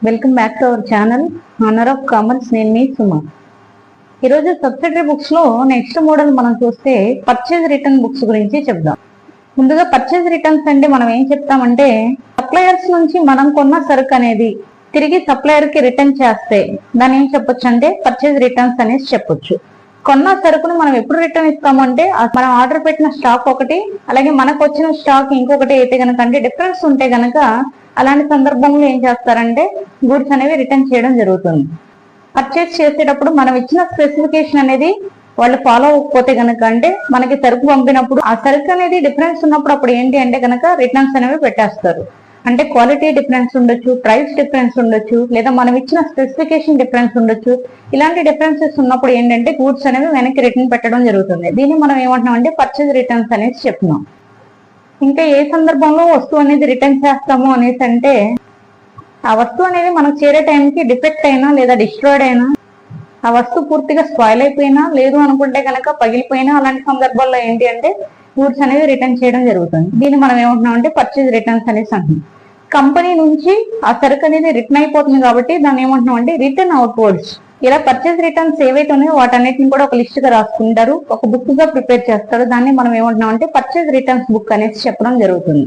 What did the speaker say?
Welcome back to our channel honour of commerce. నేను మీ సుమ. ఈరోజు subsidiary books లో next model మనం చూస్తే పర్చేజ్ రిటర్న్ బుక్స్ గురించి చెప్దాం. ముందుగా పర్చేజ్ రిటర్న్స్ అంటే మనం ఏం చెప్తామంటే, సప్లయర్స్ నుంచి మనం కొన్న సరుకు అనేది తిరిగి సప్లయర్ కి రిటర్న్ చేస్తే దాన్ని ఏం చెప్పొచ్చు అంటే పర్చేజ్ రిటర్న్స్ అనేసి చెప్పొచ్చు. కొన్న సరుకును మనం ఎప్పుడు రిటర్న్ ఇస్తామంటే, మనం ఆర్డర్ పెట్టిన స్టాక్ ఒకటి, అలాగే మనకు వచ్చిన స్టాక్ ఇంకొకటి అయితే గనక, అంటే డిఫరెన్స్ ఉంటే గనక అలాంటి సందర్భంలో ఏం చేస్తారంటే గూడ్స్ అనేవి రిటర్న్ చేయడం జరుగుతుంది. పర్చేస్ చేసేటప్పుడు మనం ఇచ్చిన స్పెసిఫికేషన్ అనేది వాళ్ళు ఫాలో అవ్వకపోతే గనక, అంటే మనకి సరుకు పంపినప్పుడు ఆ సరుకు అనేది డిఫరెన్స్ ఉన్నప్పుడు అప్పుడు ఏంటి అంటే గనక రిటర్న్స్ అనేవి పెట్టేస్తారు. అంటే క్వాలిటీ డిఫరెన్స్ ఉండొచ్చు, ప్రైస్ డిఫరెన్స్ ఉండొచ్చు, లేదా మనం ఇచ్చిన స్పెసిఫికేషన్ డిఫరెన్స్ ఉండొచ్చు. ఇలాంటి డిఫరెన్సెస్ ఉన్నప్పుడు ఏంటంటే గూడ్స్ అనేవి వెనక్కి రిటర్న్ పెట్టడం జరుగుతుంది. దీన్ని మనం ఏమంటున్నాం అంటే పర్చేజ్ రిటర్న్స్ అనేసి చెప్తున్నాం. ఇంకా ఏ సందర్భంలో వస్తువు అనేది రిటర్న్ చేస్తాము అనేసి అంటే, ఆ వస్తువు అనేది మనకు చేరే టైంకి డిఫెక్ట్ అయినా లేదా డిస్ట్రాయిడ్ అయినా, ఆ వస్తువు పూర్తిగా స్పాయిల్ అయిపోయినా, లేదు అనుకుంటే కనుక పగిలిపోయినా, అలాంటి సందర్భాల్లో ఏంటి అంటే గూడ్స్ అనేవి రిటర్న్ చేయడం జరుగుతుంది. దీన్ని మనం ఏమంటున్నాం అంటే పర్చేజ్ రిటర్న్స్ అనేసి అంటున్నాం. కంపెనీ నుంచి ఆ సరుకు అనేది రిటర్న్ అయిపోతుంది కాబట్టి దాన్ని ఏమంటున్నాం అంటే రిటర్న్ అవుట్వర్డ్స్. ఇలా పర్చేజ్ రిటర్న్స్ ఏవైతే ఉన్నాయో వాటన్నిటిని కూడా ఒక లిస్ట్ గా రాసుకుంటారు, ఒక బుక్ గా ప్రిపేర్ చేస్తారు. దాన్ని మనం ఏమంటున్నాం అంటే పర్చేజ్ రిటర్న్స్ బుక్ అనేసి చెప్పడం జరుగుతుంది.